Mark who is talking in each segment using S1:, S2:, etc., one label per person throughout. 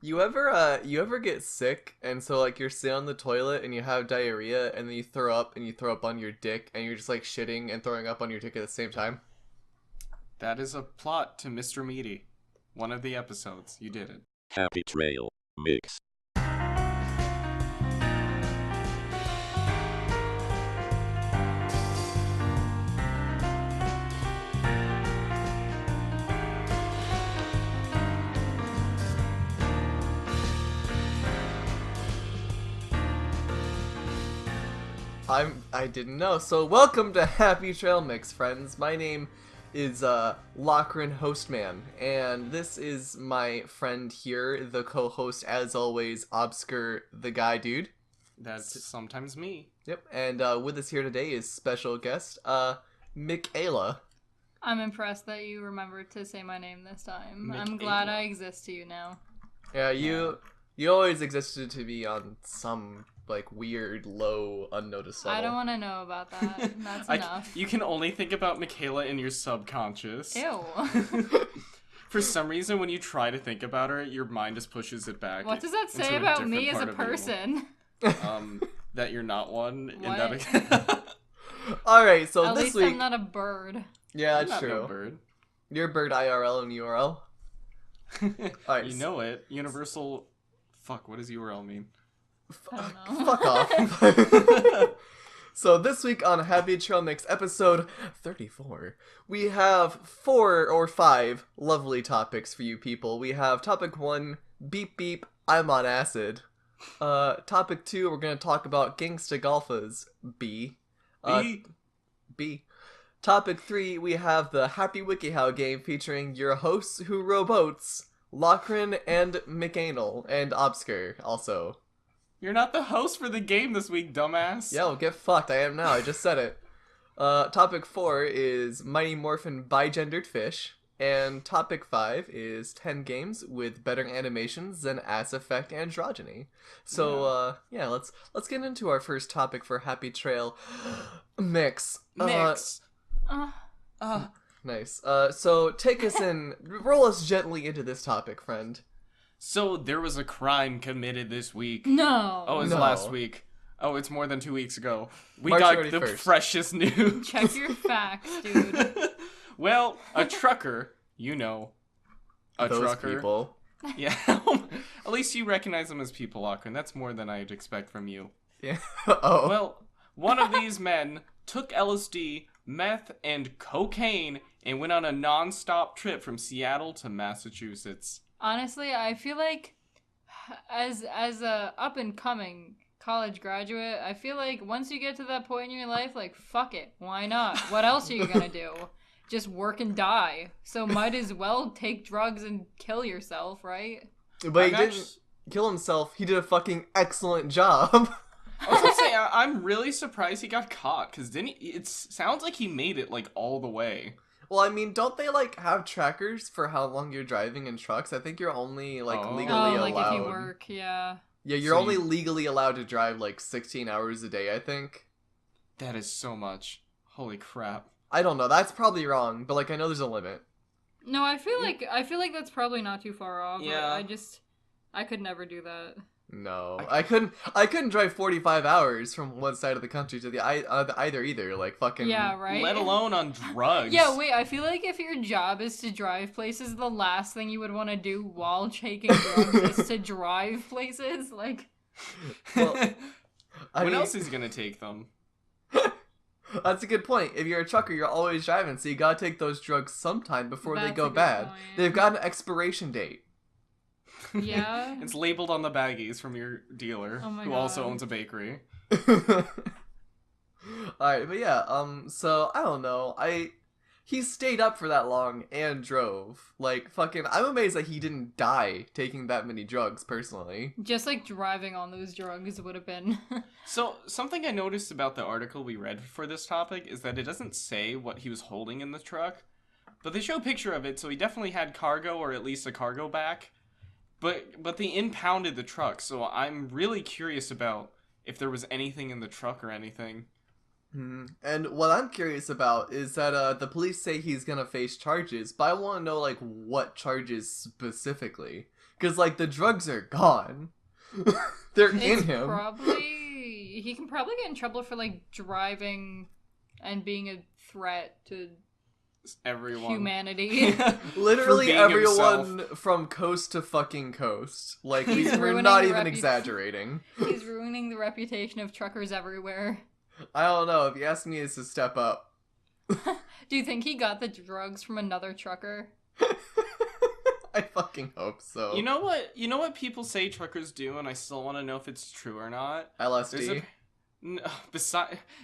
S1: You ever get sick and so like you're sitting on the toilet and you have diarrhea and then you throw up on your dick and you're just like shitting and throwing up on your dick at the same time?
S2: That is a plot to Mr. Meaty. One of the episodes. You did it.
S3: Happy Trail Mix.
S1: I didn't know. So welcome to Happy Trail Mix, friends. My name is Lockhrin Hostman, and this is my friend here, the co-host as always, Obscur the guy dude.
S2: That's sometimes me.
S1: Yep, and with us here today is special guest, McAla.
S4: I'm impressed that you remembered to say my name this time.
S2: Michaela.
S4: I'm glad I exist to you now.
S1: Yeah, you always existed to be on some like weird, low, unnoticed level.
S4: I don't want to know about that. That's enough.
S2: You can only think about Michaela in your subconscious.
S4: Ew.
S2: For some reason, when you try to think about her, your mind just pushes it back.
S4: What does that
S2: into
S4: say
S2: a
S4: about
S2: different
S4: me as
S2: part
S4: a
S2: of you.
S4: person?
S2: That you're not one.
S4: What?
S1: All right, so
S4: At
S1: this
S4: least
S1: week,
S4: I'm not a bird.
S1: yeah,
S2: I'm
S1: that's
S2: not
S1: true.
S2: no bird.
S1: You're bird IRL and URL. Alright,
S2: You know it. Universal. Fuck. What does URL mean?
S4: I don't know.
S1: Fuck off. So this week on Happy Trail Mix episode 34, we have 4 or 5 lovely topics for you people. We have topic 1, beep beep, I'm on acid. Topic 2, we're going to talk about gangsta golfas, B. B. Topic 3, we have the Happy WikiHow game featuring your hosts who row boats, Lockhrin and McAnal, and Obscur also.
S2: You're not the host for the game this week, dumbass.
S1: Yo, get fucked. I am now. I just said it. Topic 4 is Mighty Morphin Bigendered Fish. And topic 5 is 10 games with better animations than Ass Effect Androgyny. So, yeah, let's get into our first topic for Happy Trail Mix.
S2: Mix.
S1: Nice. So take us in, roll us gently into this topic, friend.
S2: So there was a crime committed this week.
S4: No.
S2: Oh, it was
S1: No.
S2: last week. Oh, it's more than 2 weeks ago. We
S1: March
S2: got
S1: 31st.
S2: the freshest news.
S4: Check your facts, dude.
S2: Well, a trucker, you know, a
S1: Those
S2: trucker.
S1: people.
S2: Yeah, at least you recognize them as people, Lockhrin. That's more than I'd expect from you.
S1: Yeah. Oh.
S2: Well, one of these men took LSD, meth, and cocaine and went on a non-stop trip from Seattle to Massachusetts.
S4: Honestly, I feel like as a up and coming college graduate, I feel like once you get to that point in your life, like fuck it, why not? What else are you gonna do? Just work and die. So might as well take drugs and kill yourself, right?
S1: But he
S2: I'm
S1: didn't kill himself. He did a fucking excellent job.
S2: I was gonna say, I'm really surprised he got caught, because didn't he? It sounds like he made it, like, all the way.
S1: Well, I mean, don't they, like, have trackers for how long you're driving in trucks? I think you're only, like,
S2: Oh.
S1: legally
S4: Oh,
S1: allowed.
S4: like if you work, yeah.
S1: Yeah, you're
S2: So
S1: only
S2: you-
S1: legally allowed to drive, like, 16 hours a day, I think.
S2: That is so much. Holy crap.
S1: I don't know. That's probably wrong, but, like, I know there's a limit.
S4: No, I feel like that's probably not too far off.
S2: Yeah.
S4: I could never do that.
S1: No. I couldn't drive 45 hours from one side of the country to the either either. Like, fucking...
S4: Yeah, right?
S2: Let alone on drugs.
S4: Yeah, wait, I feel like if your job is to drive places, the last thing you would want to do while taking drugs is to drive places. Like,
S1: Well, I
S2: when
S1: mean,
S2: else is he gonna take them?
S1: that's a good point. If you're a trucker, you're always driving, so you gotta take those drugs sometime before they
S4: That's
S1: go
S4: a good
S1: bad.
S4: point.
S1: They've got an expiration date.
S4: yeah.
S2: It's labeled on the baggies from your dealer,
S4: Oh my
S2: who also
S4: God.
S2: owns a bakery.
S1: Alright, but yeah, so, I don't know, he stayed up for that long and drove. Like, fucking, I'm amazed that he didn't die taking that many drugs, personally.
S4: Just like driving on those drugs would have been.
S2: So, something I noticed about the article we read for this topic is that it doesn't say what he was holding in the truck, but they show a picture of it, so he definitely had cargo, or at least a cargo back. But they impounded the truck, so I'm really curious about if there was anything in the truck or anything.
S1: And what I'm curious about is that the police say he's gonna face charges, but I want to know, like, what charges specifically. Because, like, the drugs are gone. They're in
S4: It's
S1: him.
S4: he can probably get in trouble for, like, driving and being a threat to
S2: Everyone.
S4: humanity.
S1: Literally
S2: being
S1: everyone from coast to fucking coast. Like, we're
S4: ruining
S1: not
S4: the
S1: even exaggerating.
S4: He's ruining the reputation of truckers everywhere.
S1: I don't know. If you ask me, it's a step up.
S4: Do you think he got the drugs from another trucker?
S1: I fucking hope so.
S2: You know what people say truckers do, and I still want to know if it's true or not?
S1: LSD.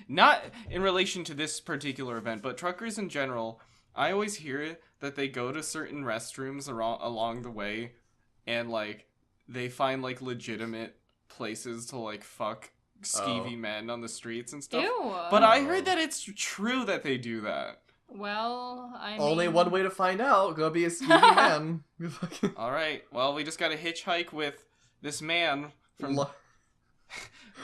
S2: Not in relation to this particular event, but truckers in general, I always hear that they go to certain restrooms along the way, and, like, they find, like, legitimate places to, like, fuck skeevy men on the streets and stuff.
S4: Ew.
S2: But I heard that it's true that they do that.
S4: Well, I mean...
S1: Only one way to find out. Go be a skeevy man.
S2: Alright, well, we just gotta hitchhike with this man from...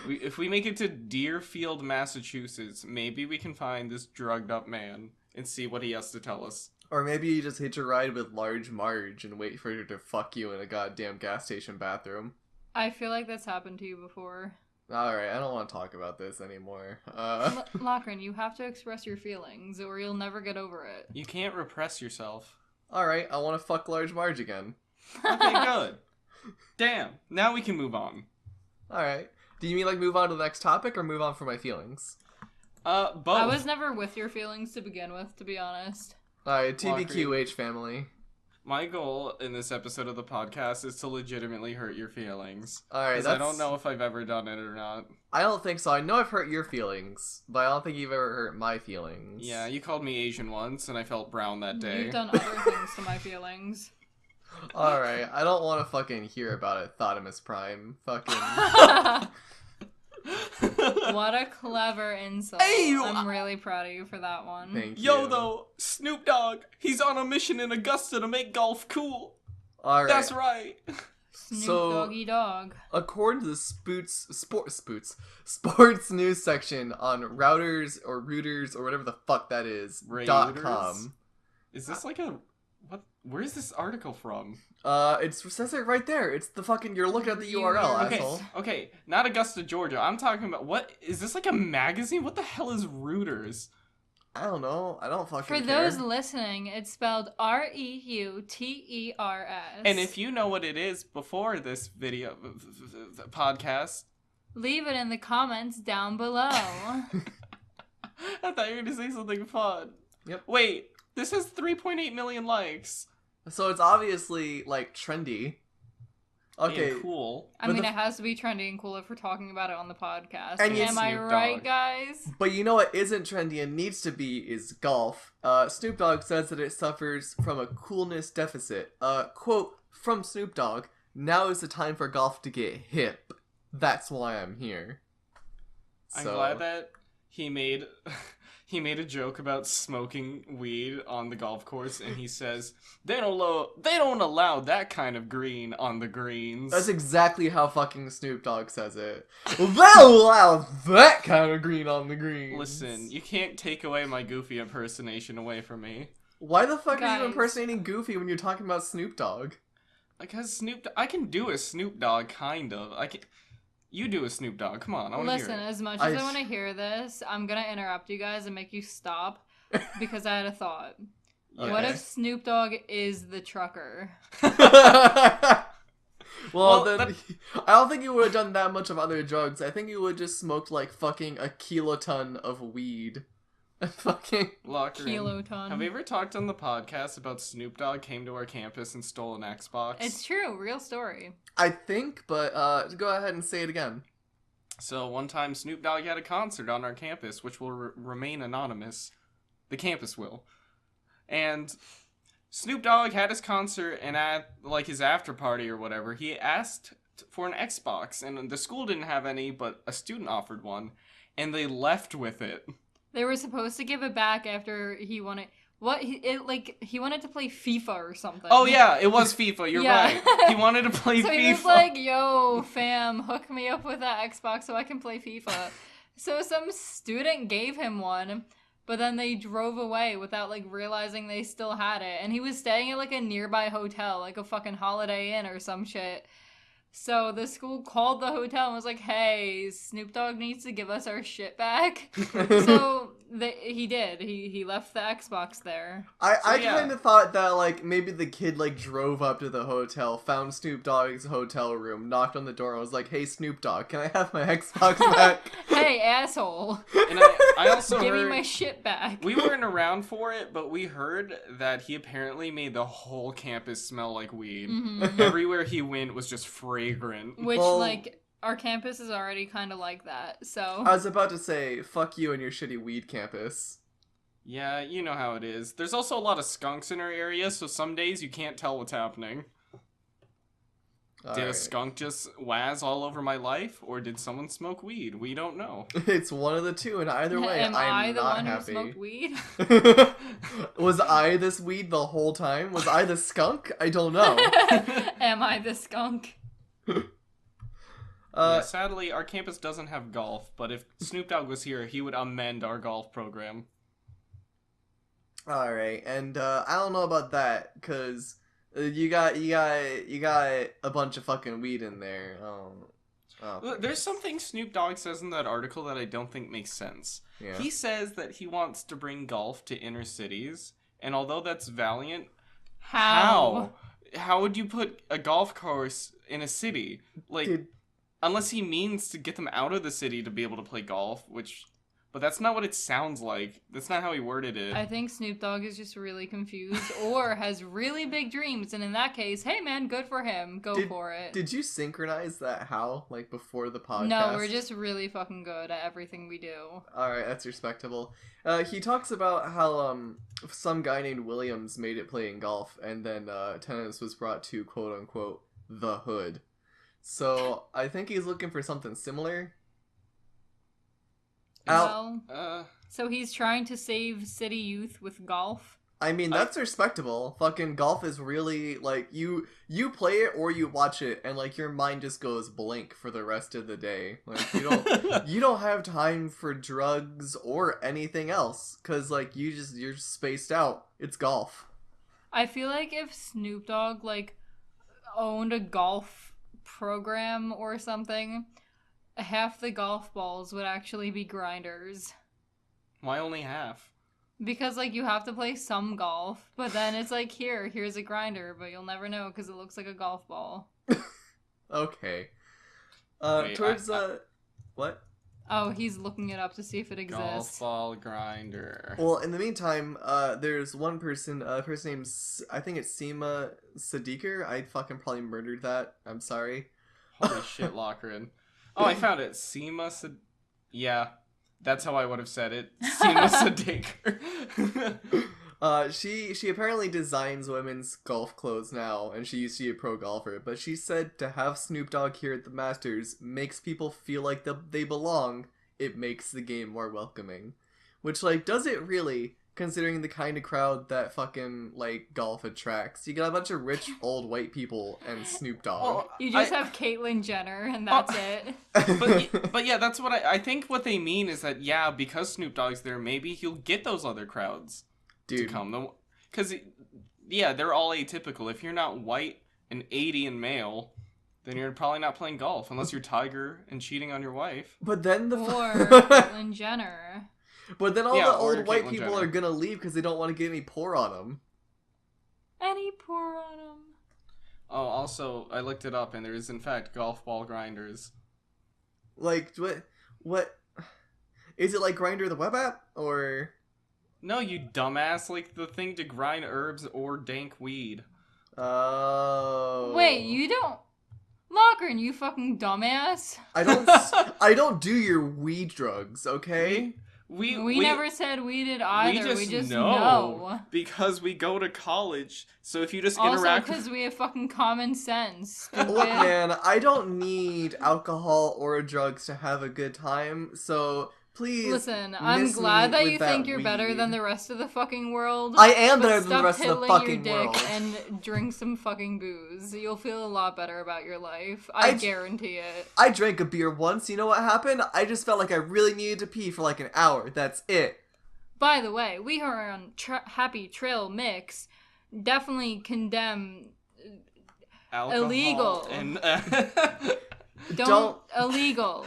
S2: If we make it to Deerfield, Massachusetts, maybe we can find this drugged up man and see what he has to tell us.
S1: Or maybe you just hitch a ride with Large Marge and wait for her to fuck you in a goddamn gas station bathroom.
S4: I feel like that's happened to you before.
S1: Alright, I don't want to talk about this anymore.
S4: Lockhrin, you have to express your feelings or you'll never get over it.
S2: You can't repress yourself.
S1: Alright, I want to fuck Large Marge again.
S2: Okay, good. Damn, now we can move on.
S1: Alright. Do you mean, like, move on to the next topic or move on for my feelings?
S2: Both.
S4: I was never with your feelings to begin with, to be honest.
S1: Alright, TBQH family.
S2: My goal in this episode of the podcast is to legitimately hurt your feelings.
S1: Alright,
S2: I don't know if I've ever done it or not.
S1: I don't think so. I know I've hurt your feelings, but I don't think you've ever hurt my feelings.
S2: Yeah, you called me Asian once, and I felt brown that day.
S4: You've done other things to my feelings.
S1: Alright, I don't want to fucking hear about it, Thotimus Prime. Fucking...
S4: What a clever insult.
S2: Hey,
S4: I'm really proud of you for that one.
S1: Thank you.
S2: Yo, though, Snoop Dogg, he's on a mission in Augusta to make golf cool.
S1: Alright.
S2: That's right.
S4: Snoop
S1: So-
S4: Doggy Dog.
S1: According to the sports news section on routers or whatever the fuck that is, .com.
S2: Is this like a... What? Where is this article from?
S1: It says it right there. It's the fucking, you're looking at the URL,
S2: Okay,
S1: asshole.
S2: okay, not Augusta, Georgia. I'm talking about, what, is this like a magazine? What the hell is Reuters?
S1: I don't know. I don't fucking
S4: For
S1: care.
S4: those listening, it's spelled Reuters.
S2: And if you know what it is before this video, podcast,
S4: leave it in the comments down below.
S2: I thought you were going to say something fun.
S1: Yep.
S2: Wait, this has 3.8 million likes.
S1: So it's obviously, like, trendy. Okay.
S2: And cool.
S4: I
S1: But
S4: mean,
S1: the-
S4: it has to be trendy and cool if we're talking about it on the podcast.
S1: And
S4: Am I
S2: Snoop
S4: right,
S2: Dogg.
S4: guys?
S1: But you know what isn't trendy and needs to be is golf. Snoop Dogg says that it suffers from a coolness deficit. Quote, from Snoop Dogg, now is the time for golf to get hip. That's why I'm here.
S2: I'm glad that he made a joke about smoking weed on the golf course, and he says they don't allow that kind of green on the greens.
S1: That's exactly how fucking Snoop Dogg says it. They'll allow that kind of green on the greens.
S2: Listen, you can't take away my Goofy impersonation away from me.
S1: Why the fuck are you
S4: Guys.
S1: impersonating Goofy when you're talking about Snoop Dogg?
S2: Because I can do a Snoop Dogg, kind of. You do a Snoop Dogg. Come on, I want to hear
S4: Listen,
S2: it.
S4: as much as I want to hear this, I'm going to interrupt you guys and make you stop because I had a thought.
S1: Okay.
S4: What if Snoop Dogg is the trucker?
S1: Well,
S2: Well,
S1: then, I don't think you would have done that much of other drugs. I think you would just smoked, like, fucking a kiloton of weed. Fucking...
S2: Lockhrin,
S4: Kiloton.
S2: have we ever talked on the podcast about Snoop Dogg came to our campus and stole an Xbox?
S4: It's true, real story.
S1: I think, but, go ahead and say it again.
S2: So one time Snoop Dogg had a concert on our campus, which will remain anonymous. The campus will. And Snoop Dogg had his concert, and at, like, his after party or whatever, he asked for an Xbox, and the school didn't have any, but a student offered one, and they left with it.
S4: They were supposed to give it back after he wanted... he wanted to play FIFA or something.
S2: Oh yeah, it was FIFA, you're
S4: Yeah.
S2: right. He wanted to play
S4: So
S2: FIFA.
S4: he was like, yo, fam, hook me up with that Xbox so I can play FIFA. So some student gave him one, but then they drove away without, like, realizing they still had it. And he was staying at, like, a nearby hotel, like a fucking Holiday Inn or some shit. So the school called the hotel and was like, hey, Snoop Dogg needs to give us our shit back. So he did. He left the Xbox there.
S1: I kind of thought that, like, maybe the kid, like, drove up to the hotel, found Snoop Dogg's hotel room, knocked on the door, and was like, hey, Snoop Dogg, can I have my Xbox back?
S4: Hey, asshole.
S2: And I also
S4: Give
S2: heard...
S4: me my shit back.
S2: We weren't around for it, but we heard that he apparently made the whole campus smell like weed.
S4: Mm-hmm.
S2: Everywhere he went was just fragrant.
S4: Which,
S1: Well,
S4: like, our campus is already kind of like that, so...
S1: I was about to say, fuck you and your shitty weed campus.
S2: Yeah, you know how it is. There's also a lot of skunks in our area, so some days you can't tell what's happening. Did a skunk just waz all over my life, or did someone smoke weed? We don't know.
S1: It's one of the two, and either way,
S4: Am I
S1: I'm
S4: the
S1: not
S4: one
S1: happy.
S4: who smoked weed?
S1: Was I this weed the whole time? Was I the skunk? I don't know.
S4: Am I the skunk?
S2: Yeah, sadly, our campus doesn't have golf, but if Snoop Dogg was here, he would amend our golf program.
S1: Alright, and I don't know about that, because you got a bunch of fucking weed in there.
S2: Look, there's something Snoop Dogg says in that article that I don't think makes sense.
S1: Yeah.
S2: He says that he wants to bring golf to inner cities, and although that's valiant, how would you put a golf course in a city? Like, unless he means to get them out of the city to be able to play golf, but that's not what it sounds like. That's not how he worded it.
S4: I think Snoop Dogg is just really confused or has really big dreams, and in that case, hey man, good for him. Go for it.
S1: Did you synchronize that how? Like, before the podcast?
S4: No, we're just really fucking good at everything we do.
S1: Alright, that's respectable. He talks about how, some guy named Williams made it playing golf, and then, tennis was brought to, quote-unquote, the hood. So, I think he's looking for something similar.
S4: Well, so he's trying to save city youth with golf?
S1: I mean, that's respectable. Fucking golf is really, like, you play it or you watch it, and, like, your mind just goes blank for the rest of the day. Like, you don't have time for drugs or anything else, because, like, you're spaced out. It's golf.
S4: I feel like if Snoop Dogg, like, owned a golf program or something, half the golf balls would actually be grinders.
S2: Why only half?
S4: Because, like, you have to play some golf, but then it's like, here's a grinder, but you'll never know because it looks like a golf ball.
S1: Okay.
S2: Wait,
S1: what?
S4: Oh, he's looking it up to see if it exists.
S2: Golf ball grinder.
S1: Well, in the meantime, there's one person, first name's, I think it's Seema Sadiqer. I fucking probably murdered that. I'm sorry.
S2: Holy shit, Lockhrin. Oh, I found it. Yeah, that's how I would have said it. Seema Sadiqer.
S1: She apparently designs women's golf clothes now, and she used to be a pro golfer, but she said to have Snoop Dogg here at the Masters makes people feel like they belong. It makes the game more welcoming. Which, like, does it really, considering the kind of crowd that fucking, like, golf attracts? You got a bunch of rich, old white people and Snoop Dogg.
S4: You just have Caitlyn Jenner, and that's it.
S2: But yeah, that's what I think what they mean is that, yeah, because Snoop Dogg's there, maybe he'll get those other crowds to come. Because, yeah, they're all atypical. If you're not white and 80 and male, then you're probably not playing golf, unless you're Tiger and cheating on your wife.
S1: But then
S4: Or Caitlyn Jenner.
S1: But then all
S2: Yeah,
S1: the
S2: or
S1: old white
S2: Caitlyn
S1: people
S2: Jenner.
S1: are gonna leave because they don't want to get any pour on them.
S4: Any pour on him.
S2: Oh, also, I looked it up, and there is, in fact, golf ball grinders.
S1: Like, what? Is it like Grindr the web app, or?
S2: No, you dumbass, like the thing to grind herbs or dank weed.
S1: Oh.
S4: Wait, you don't... Lockhrin, you fucking dumbass.
S1: I don't do your weed drugs, okay?
S4: We never said we did either. We just
S2: know.
S4: know.
S2: Because we go to college. So if you just
S4: Also,
S2: interact
S4: because we have fucking common sense.
S1: Look,
S4: Stupid.
S1: man, I don't need alcohol or drugs to have a good time, so please.
S4: Listen, I'm
S1: miss
S4: glad
S1: me
S4: that
S1: with
S4: you think you're
S1: weed.
S4: better than the rest of the fucking world.
S1: I am
S4: but
S1: better than the
S4: stop
S1: rest of the
S4: tiddling
S1: fucking
S4: your dick
S1: world.
S4: and drink some fucking booze. You'll feel a lot better about your life. I guarantee it.
S1: I drank a beer once, you know what happened? I just felt like I really needed to pee for like an hour, that's it.
S4: by the way, we are on Happy Trail Mix. Definitely condemn
S2: Alcohol
S4: illegal.
S2: And
S4: Illegal.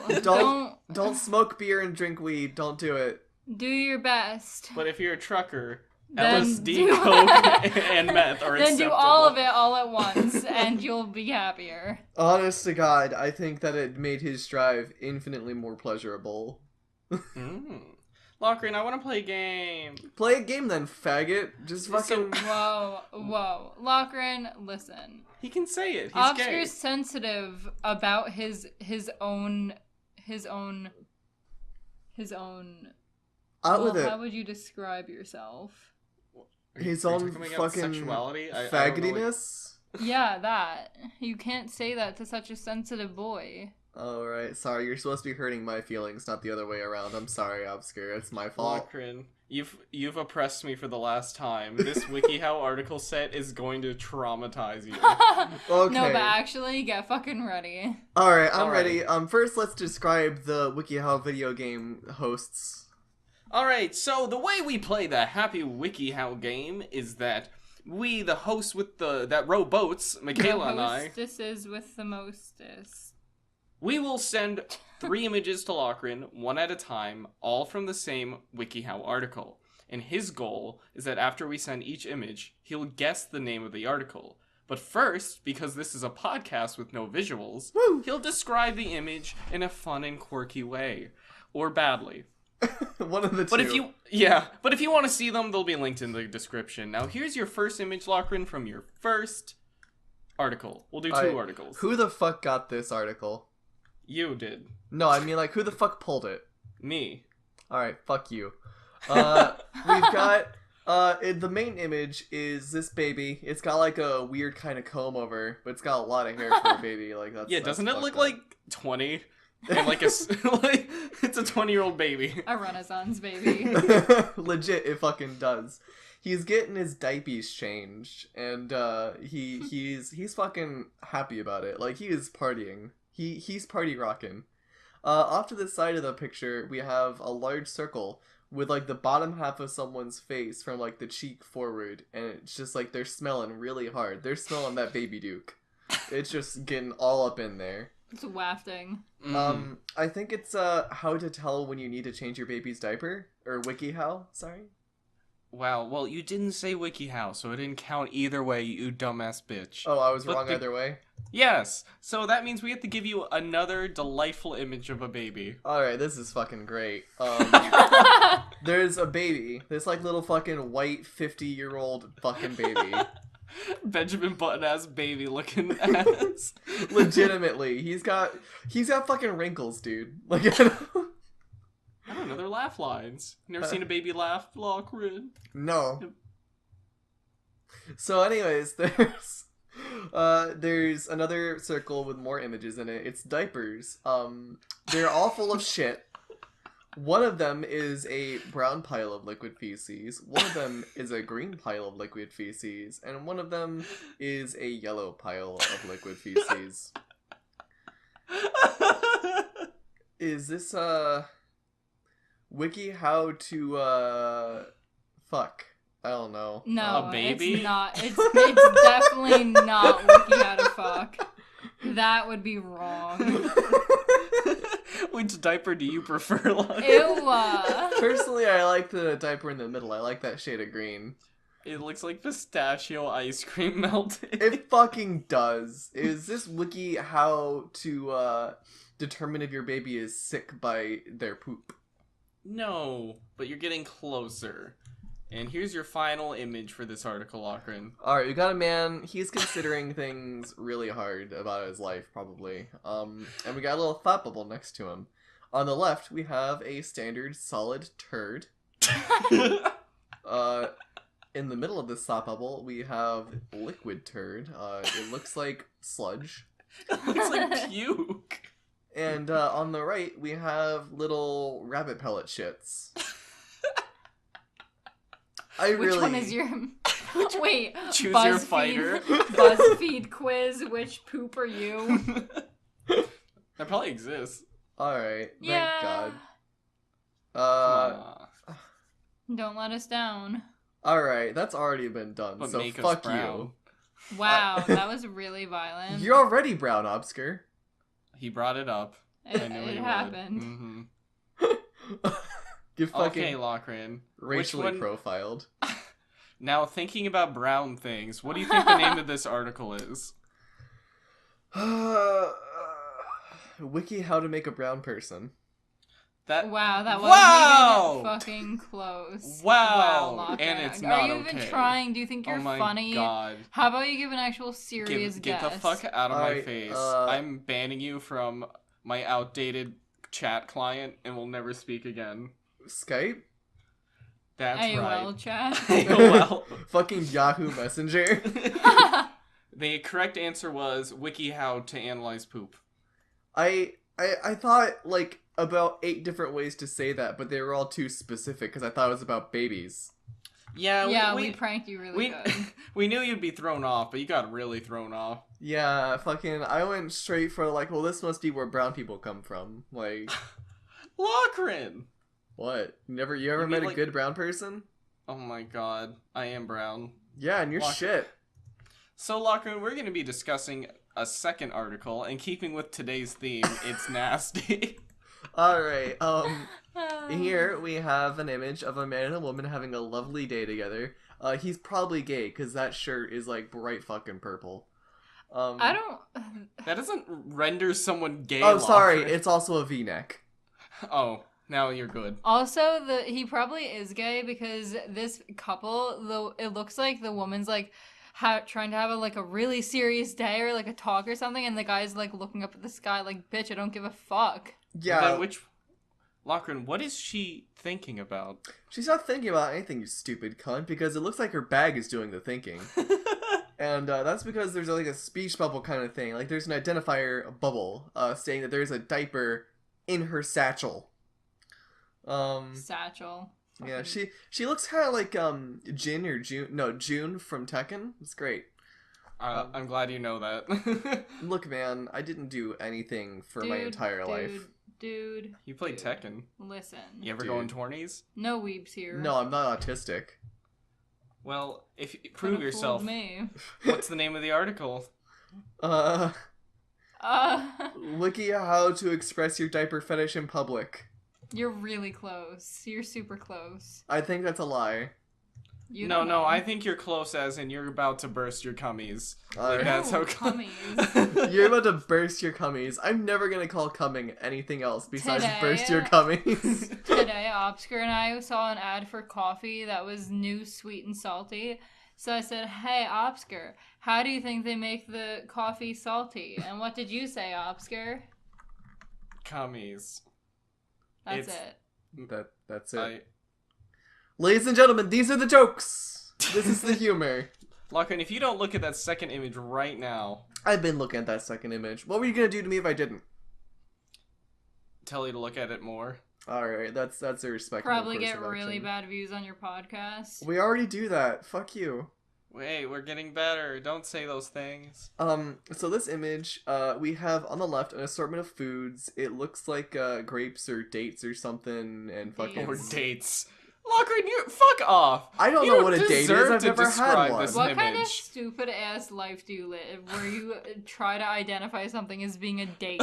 S1: Don't smoke beer and drink weed. Don't do it.
S4: Do your best.
S2: But if you're a trucker,
S4: Then
S2: LSD, coke, and meth are
S4: Then
S2: acceptable.
S4: do all of it all at once, and you'll be happier.
S1: Honest to God, I think that it made his drive infinitely more pleasurable.
S2: Lockhrin, I want to play a game.
S1: Play a game then, faggot. Just fucking...
S4: Whoa. Lockhrin, listen.
S2: He can say it. He's gay.
S4: Obscur's sensitive about his own...
S1: Out with it.
S4: How would you describe yourself?
S1: His
S2: Are you
S1: own
S2: talking about
S1: fucking
S2: sexuality?
S1: faggotiness?
S4: Yeah, that. You can't say that to such a sensitive boy.
S1: Alright, sorry, you're supposed to be hurting my feelings, not the other way around. I'm sorry, Obscur, it's my fault.
S2: Lockhrin, you've oppressed me for the last time. This WikiHow article set is going to traumatize you.
S1: Okay.
S4: No, but actually, get fucking ready.
S1: Alright, I'm ready. First let's describe the WikiHow video game hosts.
S2: Alright, so the way we play the Happy WikiHow game is that we, the hosts with that row boats, Michaela and I...
S4: Hostesses with the mostest.
S2: We will send 3 images to Lockhrin, one at a time, all from the same WikiHow article. And his goal is that after we send each image, he'll guess the name of the article. But first, because this is a podcast with no visuals, he'll describe the image in a fun and quirky way. Or badly.
S1: One of the two.
S2: But if you want to see them, they'll be linked in the description. Now, here's your first image, Lockhrin, from your first article. We'll do 2 articles.
S1: Who the fuck got this article?
S2: You did.
S1: No, I mean, like, who the fuck pulled it?
S2: Me.
S1: Alright, fuck you. We've got, the main image is this baby. It's got, like, a weird kind of comb over, but it's got a lot of hair for a baby. Like, that's
S2: doesn't it look
S1: up.
S2: like 20? And, like, it's a 20-year-old baby.
S4: A Renaissance baby.
S1: Legit, it fucking does. He's getting his diapers changed, and, he's fucking happy about it. Like, he is partying. He's party rocking. Off to the side of the picture, we have a large circle with, like, the bottom half of someone's face from, like, the cheek forward, and it's just, like, they're smelling really hard. They're smelling that baby Duke. It's just getting all up in there.
S4: It's wafting.
S1: I think it's, how to tell when you need to change your baby's diaper, or WikiHow, sorry.
S2: Wow, well, you didn't say WikiHow, so it didn't count either way, you dumbass bitch.
S1: Oh, I was wrong either way?
S2: Yes, so that means we have to give you another delightful image of a baby.
S1: Alright, this is fucking great. There's a baby. This, like, little fucking white 50-year-old fucking baby.
S2: Benjamin Button-ass baby looking ass.
S1: Legitimately. He's got fucking wrinkles, dude. Like,
S2: I don't know, they're laugh lines. Never seen a baby laugh, Lockhrin?
S1: No. So anyways, there's another circle with more images in it. It's diapers. They're all full of shit. One of them is a brown pile of liquid feces, one of them is a green pile of liquid feces, and one of them is a yellow pile of liquid feces. Is this, WikiHow to, fuck? I don't know.
S4: No,
S2: a baby?
S4: It's not. It's definitely not WikiHow to fuck. That would be wrong.
S2: Which diaper do you prefer, Lockhrin?
S4: Ew.
S1: Personally, I like the diaper in the middle. I like that shade of green.
S2: It looks like pistachio ice cream melted.
S1: It fucking does. Is this WikiHow to, determine if your baby is sick by their poop?
S2: No, but you're getting closer. And here's your final image for this article, Lockhrin.
S1: Alright, we got a man. He's considering things really hard about his life, probably. And we got a little thought bubble next to him. On the left, we have a standard solid turd. In the middle of this thought bubble, we have liquid turd. It looks like sludge.
S2: It looks like puke.
S1: And on the right, we have little rabbit pellet shits.
S4: Which one is your... Wait,
S2: Choose
S4: BuzzFeed,
S2: your fighter.
S4: BuzzFeed quiz, which poop are you?
S2: That probably exists.
S1: Alright, thank
S4: Yeah.
S1: God.
S2: Come on.
S4: Don't let us down.
S1: Alright, that's already been done,
S2: But
S1: so
S2: make us
S1: fuck
S2: brown.
S1: you.
S4: Wow, that was really violent.
S1: You're already brown, Obscur.
S2: He brought it up.
S4: It,
S2: I knew
S4: it
S2: he
S4: happened.
S2: would. Mm-hmm.
S1: Get fucking
S2: Okay, Lockhrin.
S1: racially profiled.
S2: Now, thinking about brown things, what do you think the name of this article is?
S1: Wiki how to make a brown person.
S4: Wow, that
S2: Wow!
S4: wasn't even fucking close.
S2: Wow,
S4: Lockhrin.
S2: and it's
S4: Are
S2: not
S4: you even
S2: okay.
S4: trying? Do you think you're
S2: Oh my
S4: funny?
S2: god.
S4: How about you give an actual serious
S2: Get
S4: guess?
S2: the fuck out of my
S1: Alright,
S2: face. I'm banning you from my outdated chat client and we'll never speak again.
S1: Skype?
S2: That's
S4: AOL
S2: right.
S4: chat.
S2: AOL.
S1: Fucking Yahoo Messenger.
S2: The correct answer was WikiHow to analyze poop.
S1: I thought, like, about 8 different ways to say that, but they were all too specific, because I thought it was about babies.
S2: Yeah,
S4: we pranked you really good.
S2: We knew you'd be thrown off, but you got really thrown off.
S1: Yeah, fucking, I went straight for, like, well, this must be where brown people come from. Like,
S2: Lockhrin!
S1: what? You ever
S2: mean,
S1: met a
S2: like-
S1: good brown person?
S2: Oh my god, I am brown.
S1: Yeah, and you're
S2: Lockhrin.
S1: shit.
S2: So, Lockhrin, we're going to be discussing a second article, and keeping with today's theme, it's nasty.
S1: Alright, here we have an image of a man and a woman having a lovely day together. He's probably gay, because that shirt is, like, bright fucking purple.
S4: I don't.
S2: That doesn't render someone gay.
S1: Oh, sorry,
S2: Lockhrin.
S1: it's also a V-neck.
S2: Oh, now you're good.
S4: Also, he probably is gay because this couple, though, it looks like the woman's like trying to have a really serious day or like a talk or something, and the guy's like looking up at the sky like, "Bitch, I don't give a fuck."
S1: Yeah.
S2: Then Lockhrin, what is she thinking about?
S1: She's not thinking about anything, you stupid cunt, because it looks like her bag is doing the thinking. And that's because there's like a speech bubble kind of thing. Like there's an identifier bubble saying that there's a diaper in her satchel.
S4: Satchel.
S1: Yeah, she looks kind of like June from Tekken. It's great.
S2: I'm glad you know that.
S1: Look, man, I didn't do anything for my entire life.
S4: Dude.
S2: You played Tekken.
S4: Listen.
S2: You ever
S1: Dude.
S2: go in tourneys?
S4: No weebs here.
S1: No, I'm not autistic.
S2: Well, if you
S4: Could've
S2: prove yourself,
S4: fooled me.
S2: what's the name of the article?
S1: Wiki how to express your diaper fetish in public.
S4: You're really close. You're super close.
S1: I think that's a lie.
S4: You
S2: No,
S4: don't know.
S2: I think you're close as in you're about to burst your cummies.
S1: Alright.
S2: That's how
S4: cummies.
S1: You're about to burst your cummies. I'm never gonna call cumming anything else besides
S4: Today-
S1: burst your cummies.
S4: Today, Obscur and I saw an ad for coffee that was new, sweet, and salty. So I said, "Hey, Obscur, how do you think they make the coffee salty?" And what did you say, Obscur?
S2: Cummies.
S4: That's
S2: It's-
S4: it.
S1: That's it. Ladies and gentlemen, these are the jokes. This is the humor.
S2: Lockhrin, if you don't look at that second image right now,
S1: I've been looking at that second image. What were you gonna do to me if I didn't?
S2: tell you to look at it more.
S1: Alright, that's a respectable
S4: Probably
S1: course
S4: get
S1: of
S4: really
S1: action.
S4: bad views on your podcast.
S1: We already do that. Fuck you.
S2: Wait, we're getting better. Don't say those things.
S1: So this image, we have on the left an assortment of foods. It looks like grapes or dates or something, and fucking.
S2: Or dates. Lockhrin, you fuck off.
S1: I don't
S2: You
S1: know what a date is.
S2: deserve
S1: I've
S2: to
S1: never had
S2: describe
S1: one.
S2: this.
S4: What kind of
S2: image.
S4: stupid ass life do you live where you try to identify something as being a date?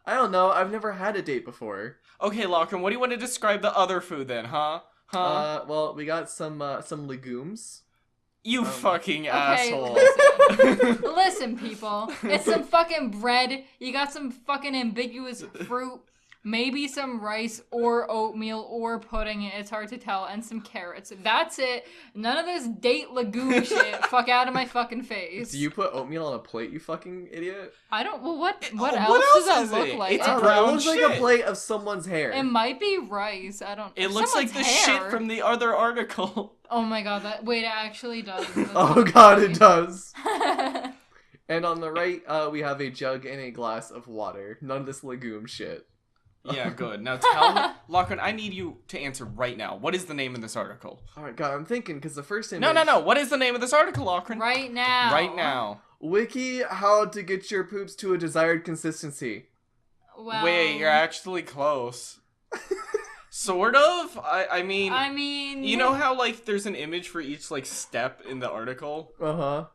S1: I don't know. I've never had a date before.
S2: Okay, Lockhrin, what do you want to describe the other food then, huh?
S1: Well, we got some legumes.
S2: You fucking
S4: Okay,
S2: asshole.
S4: listen, people. It's some fucking bread. You got some fucking ambiguous fruit. Maybe some rice or oatmeal or pudding. It's hard to tell. And some carrots. That's it. None of this date legume shit. Fuck out of my fucking face.
S1: Do you put oatmeal on a plate, you fucking idiot?
S4: I don't. Well, what
S2: what
S4: else
S2: else
S4: does
S2: is
S4: that look
S2: it?
S4: like?
S2: It's
S1: I
S2: a
S1: don't know. It
S2: brown
S1: looks like
S2: shit.
S1: a plate of someone's hair.
S4: It might be rice. I don't.
S2: It looks like the
S4: someone's
S2: shit from the other article.
S4: Oh my god! Wait, it actually does. That's
S1: Oh
S4: so
S1: god,
S4: funny.
S1: it does. And on the right, we have a jug and a glass of water. None of this legume shit.
S2: Yeah, good. Now tell me, Lockhrin, I need you to answer right now. What is the name of this article?
S1: Alright, God, I'm thinking, because the first image...
S2: No. What is the name of this article, Lockhrin?
S4: Right now.
S2: Right now.
S1: Wiki, how to get your poops to a desired consistency.
S4: Well,
S2: Wait, you're actually close. Sort of. I mean,
S4: I mean,
S2: you know how like there's an image for each like step in the article?
S1: Uh-huh.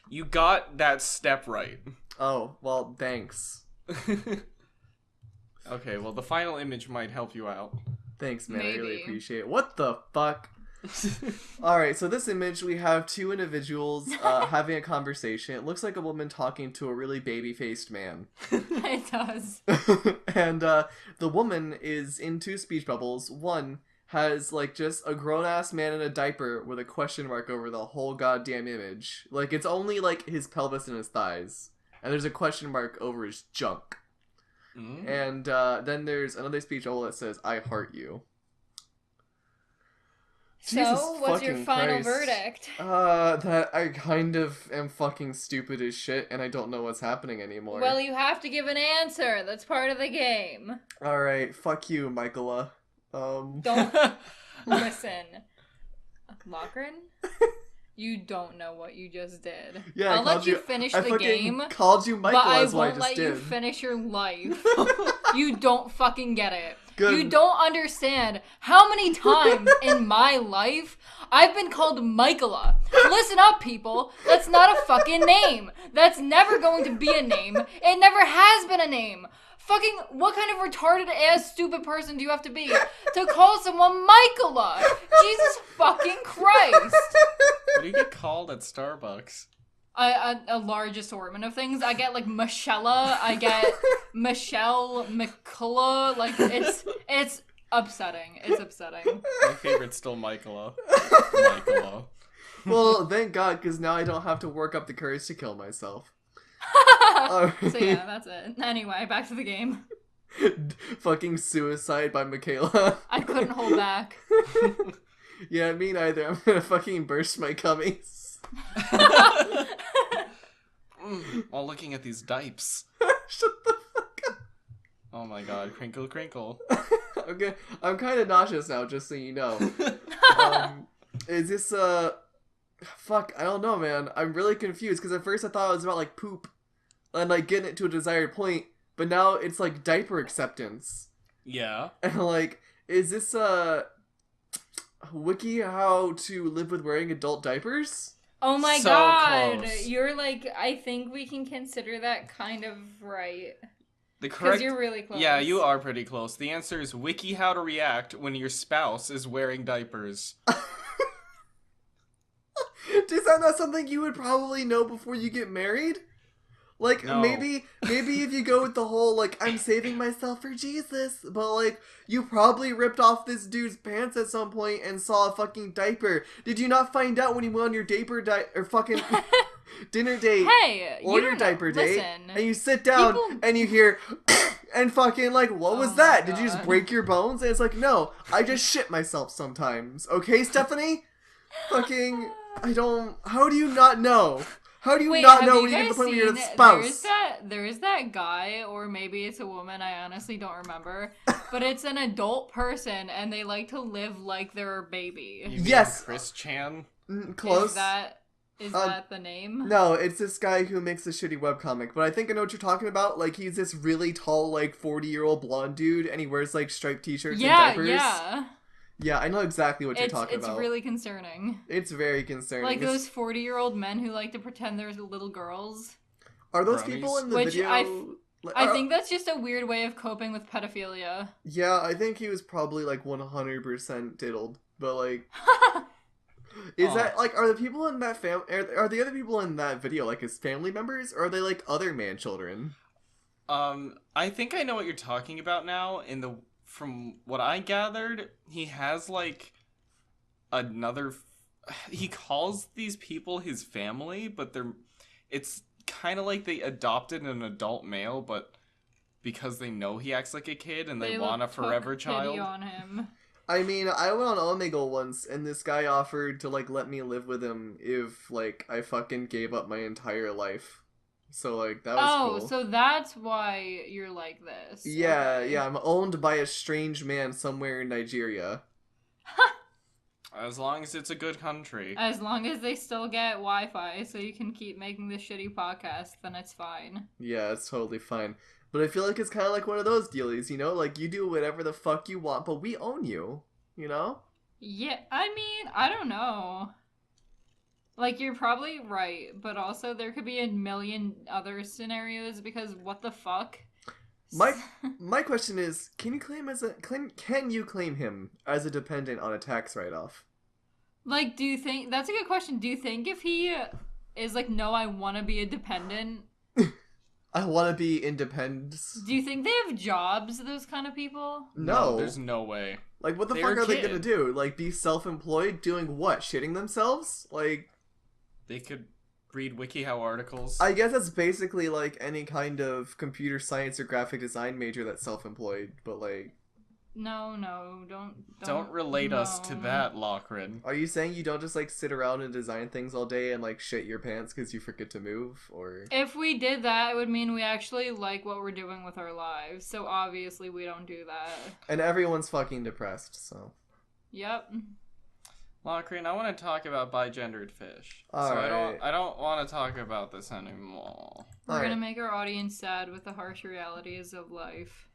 S2: You got that step right.
S1: Oh, well, thanks.
S2: Okay, well the final image might help you out.
S1: Thanks, man. I really
S4: Maybe.
S1: appreciate it. What the fuck? Alright, so this image, we have two individuals having a conversation. It looks like a woman talking to a really baby-faced man.
S4: it does.
S1: And the woman is in two speech bubbles. One has, like, just a grown-ass man in a diaper with a question mark over the whole goddamn image. Like, it's only, like, his pelvis and his thighs. And there's a question mark over his junk. And then there's another speech bubble that says, I heart you. Jesus
S4: So, what's your
S1: fucking
S4: final
S1: Christ.
S4: verdict?
S1: That I kind of am fucking stupid as shit and I don't know what's happening anymore.
S4: Well, you have to give an answer. That's part of the game.
S1: Alright, fuck you, Michaela.
S4: Don't listen. Lockhrin? You don't know what you just did.
S1: Yeah,
S4: I'll let you finish
S1: I
S4: the
S1: fucking
S4: game,
S1: called you
S4: but
S1: Michaela
S4: I
S1: is what I
S4: won't
S1: just
S4: let
S1: did.
S4: you finish your life. You don't fucking get it.
S1: Good.
S4: You don't understand how many times in my life I've been called Michaela. Listen up, people. That's not a fucking name. That's never going to be a name. It never has been a name. Fucking, what kind of retarded ass stupid person do you have to be to call someone Michaela? Jesus fucking Christ.
S2: What do you get called at Starbucks?
S4: A large assortment of things. I get like Michella, I get Michelle, McCullough. Like it's upsetting. It's upsetting.
S2: My favorite's still Michaela. Michaela.
S1: Well, thank God, because now I don't have to work up the courage to kill myself.
S4: So yeah, that's it. Anyway, back to the game.
S1: Fucking suicide by Michaela.
S4: I couldn't hold back.
S1: Yeah, me neither. I'm gonna fucking burst my cummies.
S2: While looking at these dipes.
S1: Shut the fuck up.
S2: Oh my god, crinkle crinkle.
S1: Okay, I'm kind of nauseous now, just so you know. Is this fuck, I don't know, man. I'm really confused because at first I thought it was about like poop and like getting it to a desired point, but now it's like diaper acceptance.
S2: Yeah.
S1: And like, is this wiki how to live with wearing adult diapers?
S4: Oh my
S2: So
S4: god.
S2: close.
S4: You're like, I think we can consider that kind of right.
S2: The
S4: Because
S2: correct.
S4: you're really close.
S2: Yeah, you are pretty close. The answer is WikiHow to react when your spouse is wearing diapers.
S1: Is that not something you would probably know before you get married? Like,
S2: No.
S1: maybe if you go with the whole, like, I'm saving myself for Jesus, but, like, you probably ripped off this dude's pants at some point and saw a fucking diaper. Did you not find out when you went on your or fucking dinner date
S4: Hey,
S1: or
S4: you
S1: your
S4: don't
S1: diaper
S4: know.
S1: date,
S4: Listen,
S1: and you sit down
S4: people-
S1: and you hear, and fucking, like, what was
S4: Oh my
S1: that? Did you just
S4: God.
S1: break your bones? And it's like, no, I just shit myself sometimes. Okay, Stephanie? Fucking, how do you not know? How do you
S4: Wait,
S1: not
S4: have
S1: know
S4: you
S1: when you get to the
S4: guys
S1: point where you're
S4: seen
S1: the spouse?
S4: there is that guy, or maybe it's a woman, I honestly don't remember, but it's an adult person and they like to live like they're a baby.
S2: You mean
S1: Yes.
S2: Chris Chan?
S1: Close.
S4: Is that the name?
S1: No, it's this guy who makes a shitty webcomic, but I think I know what you're talking about. Like, he's this really tall, like, 40-year-old blonde dude, and he wears, like, striped t-shirts and diapers.
S4: Yeah.
S1: Yeah, I know exactly what you're talking about.
S4: It's really concerning.
S1: It's very concerning.
S4: Like those 40-year-old men who like to pretend they're little girls.
S1: Are those
S2: Bronies.
S1: people in the
S4: Which
S1: video?
S4: I think that's just a weird way of coping with pedophilia.
S1: Yeah, I think he was probably, like, 100% diddled. But, like... Is
S2: Aw.
S1: that, like, are the people in that are the other people in that video, like, his family members? Or are they, like, other man-children?
S2: I think I know what you're talking about now. From what I gathered, he has like he calls these people his family, but it's kind of like they adopted an adult male, but because they know he acts like a kid and they want a forever
S4: took pity
S2: child.
S4: on him.
S1: I mean, I went on Omegle once, and this guy offered to, like, let me live with him if, like, I fucking gave up my entire life. So, like, that was cool.
S4: So that's why you're like this.
S1: Yeah,
S4: Okay.
S1: yeah, I'm owned by a strange man somewhere in Nigeria.
S2: As long as it's a good country.
S4: As long as they still get Wi-Fi so you can keep making this shitty podcast, then it's fine.
S1: Yeah, it's totally fine. But I feel like it's kind of like one of those dealies, you know? Like, you do whatever the fuck you want, but we own you, you know?
S4: Yeah, I mean, I don't know. Like, you're probably right, but also there could be a million other scenarios because what the fuck?
S1: My question is, can you claim him as a dependent on a tax write-off?
S4: Like, do you think that's a good question? Do you think if he is like, no, I want to be a dependent?
S1: I want to be independent.
S4: Do you think they have jobs? Those kind of people?
S1: No,
S2: there's no way.
S1: Like, what the
S2: They're
S1: fuck
S2: a
S1: are they
S2: kid.
S1: gonna do? Like, be self-employed, doing what? Shitting themselves? Like,
S2: They could read WikiHow articles.
S1: I guess that's basically like any kind of computer science or graphic design major that's self-employed. But like,
S4: No,
S2: Don't relate us to
S4: no.
S2: that, Lockhrin.
S1: are you saying you don't just like sit around and design things all day and like shit your pants because you forget to move? Or
S4: If we did that, it would mean we actually like what we're doing with our lives. So obviously we don't do that.
S1: and everyone's fucking depressed, so.
S4: Yep.
S2: Lockhrin, I want to talk about bigendered fish.
S1: Alright.
S2: I don't want to talk about this anymore.
S4: We're
S1: Alright.
S4: gonna make our audience sad with the harsh realities of life.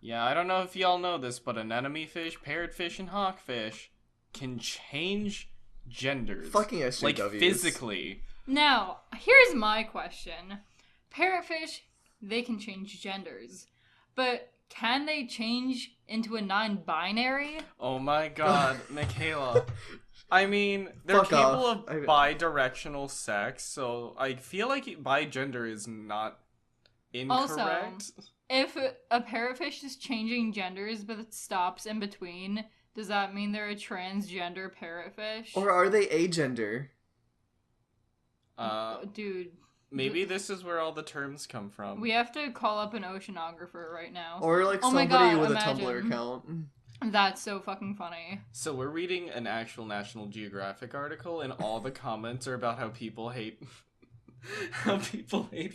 S2: Yeah, I don't know if y'all know this, but anemone fish, parrotfish, and hawkfish can change genders.
S1: Fucking SJWs.
S2: Like, physically.
S4: Now, here's my question. Parrotfish, they can change genders. But can they change into a non-binary?
S2: Oh my god, Michaela. I mean, they're
S1: Fuck
S2: capable
S1: off.
S2: of bi-directional sex, so I feel like bigender is not incorrect.
S4: If a parrotfish is changing genders but it stops in between, does that mean they're a transgender parrotfish?
S1: Or are they agender?
S4: Dude,
S2: Maybe this is where all the terms come from.
S4: we have to call up an oceanographer right now.
S1: Or like
S4: Oh my
S1: somebody
S4: God,
S1: with
S4: imagine.
S1: a Tumblr account?
S4: That's so fucking funny.
S2: So we're reading an actual National Geographic article, and all the comments are about how people hate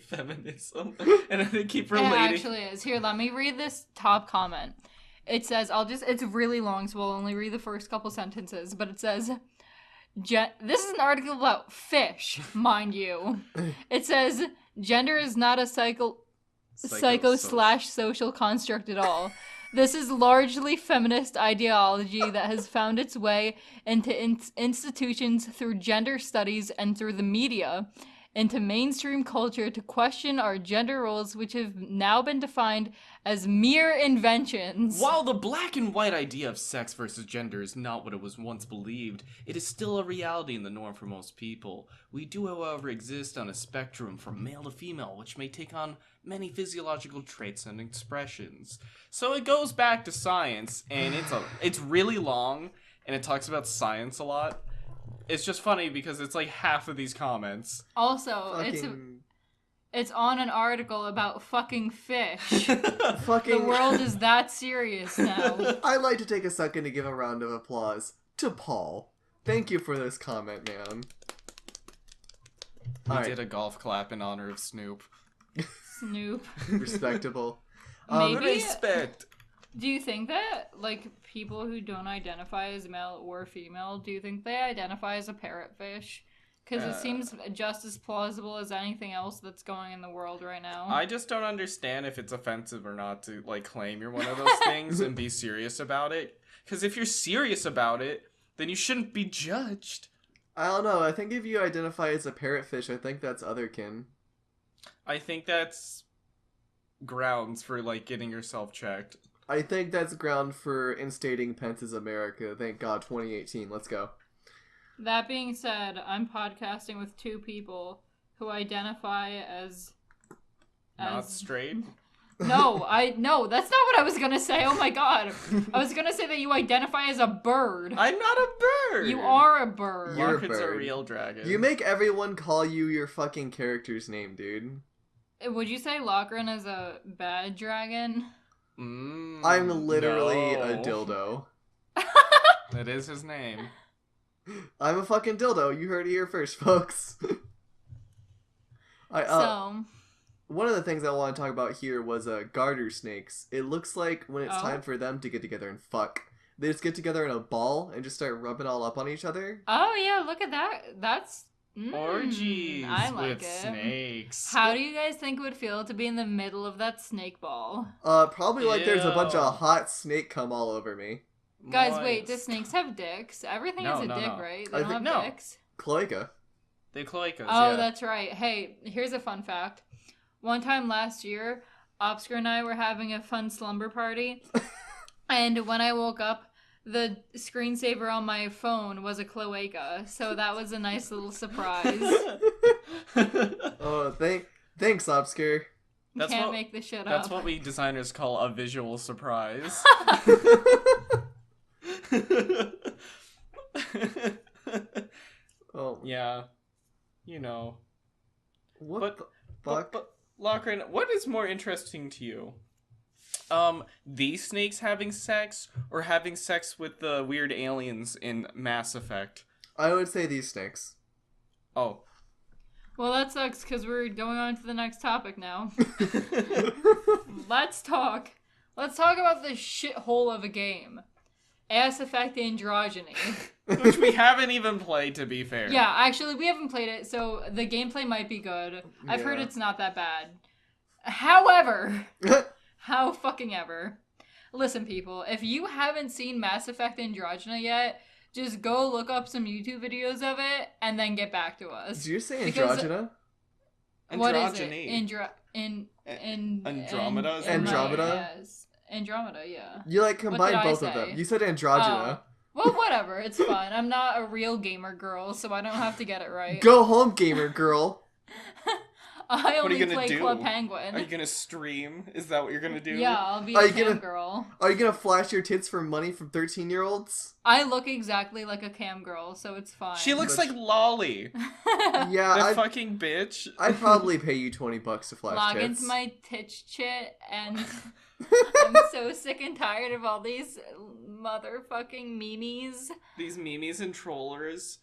S2: feminism, and they keep
S4: It
S2: relating.
S4: actually is. Here, let me read this top comment. It says, it's really long, so we'll only read the first couple sentences, but it says, this is an article about fish, mind you. It says, gender is not a psycho/social construct at all. This is largely feminist ideology that has found its way into institutions through gender studies and through the media, into mainstream culture to question our gender roles, which have now been defined as mere inventions.
S2: While the black and white idea of sex versus gender is not what it was once believed, it is still a reality and the norm for most people. We do, however, exist on a spectrum from male to female, which may take on many physiological traits and expressions. So it goes back to science, and it's really long, and it talks about science a lot. It's just funny because it's like half of these comments.
S4: Also,
S1: Fucking...
S4: it's on an article about fucking fish.
S1: Fucking...
S4: The world is that serious now.
S1: I'd like to take a second to give a round of applause to Paul. Thank you for this comment, man.
S2: We did a golf clap in honor of Snoop.
S4: Snoop.
S1: Respectable.
S4: Maybe.
S2: Respect.
S4: Do you think that, like, people who don't identify as male or female, do you think they identify as a parrotfish? Because it seems just as plausible as anything else that's going in the world right now.
S2: I just don't understand if it's offensive or not to, like, claim you're one of those things and be serious about it. Because if you're serious about it, then you shouldn't be judged.
S1: I don't know. I think if you identify as a parrotfish, I think that's otherkin.
S2: I think that's grounds for, like, getting yourself checked.
S1: I think that's ground for instating Pence as America. Thank God, 2018. Let's go.
S4: That being said, I'm podcasting with two people who identify as
S2: Not straight.
S4: No, that's not what I was gonna say. Oh my god. I was gonna say that you identify as a bird.
S2: I'm not a bird!
S4: You are a bird.
S1: You're a
S2: Lockhrin's a
S1: bird.
S2: real dragon.
S1: You make everyone call you your fucking character's name, dude.
S4: Would you say Lockhrin is a bad dragon?
S1: I'm literally a dildo.
S2: That is his name.
S1: I'm a fucking dildo. You heard it here first, folks. One of the things I want to talk about here was garter snakes. It looks like when it's time for them to get together and fuck, they just get together in a ball and just start rubbing all up on each other.
S4: Oh yeah, look at that. That's
S2: Orgies
S4: I like
S2: with
S4: it.
S2: snakes.
S4: How do you guys think it would feel to be in the middle of that snake ball?
S1: Probably like there's a bunch
S2: Ew.
S1: of hot snake cum all over me.
S4: Guys, wait, do
S2: Moist.
S4: snakes have dicks? Everything
S2: No,
S4: is a
S2: no,
S4: dick,
S2: no.
S4: right?
S1: I
S4: They don't
S1: think-
S4: have
S2: no.
S4: dicks.
S1: Cloaca.
S2: They cloacas,
S4: Oh,
S2: yeah.
S4: that's right. Hey, here's a fun fact. One time last year, Obscur and I were having a fun slumber party, and when I woke up, the screensaver on my phone was a cloaca, so that was a nice little surprise.
S1: Oh, thanks, Obscur.
S2: That's
S4: Can't
S2: what-
S4: make this shit
S2: That's
S4: up.
S2: what we designers call a visual surprise.
S1: Oh,
S2: Yeah. You know.
S1: what
S2: But-
S1: the fuck?
S2: But Lockhrin, what is more interesting to you? These snakes having sex or having sex with the weird aliens in Mass Effect?
S1: I would say these snakes.
S2: Oh.
S4: Well, that sucks because we're going on to the next topic now. Let's talk about the shithole of a game. Ass Effect Androgyny.
S2: Which we haven't even played, to be fair.
S4: Yeah, actually, we haven't played it, so the gameplay might be good. I've heard
S1: Yeah.
S4: it's not that bad. However, how fucking ever. Listen, people, if you haven't seen Mass Effect Androgyny yet, just go look up some YouTube videos of it and then get back to us.
S1: Did you say
S4: Because-
S1: androgyna?
S4: What is it?
S2: Androgyny. Andromeda is
S1: Andromeda?
S4: Yes. Andromeda, yeah.
S1: You like combined
S4: did I
S1: both of
S4: say?
S1: them. You said androgyna.
S4: Well, whatever. It's fine. I'm not a real gamer girl, so I don't have to get it right.
S1: Go home, gamer girl.
S4: I
S2: What are
S4: only
S2: you gonna
S4: play
S2: do?
S4: Club Penguin.
S2: Are you gonna stream? Is that what you're gonna do?
S4: Yeah, I'll be
S1: Are
S4: a
S1: you
S4: cam
S1: gonna-
S4: girl.
S1: Are you gonna flash your tits for money from 13-year-olds?
S4: I look exactly like a cam girl, so it's fine.
S2: She looks like Lolly.
S1: Yeah,
S2: That
S1: I'd
S2: fucking bitch.
S1: probably pay you $20 to flash
S4: Log
S1: tits.
S4: into my titch chit, and I'm so sick and tired of all these motherfucking memes.
S2: These memes and trollers.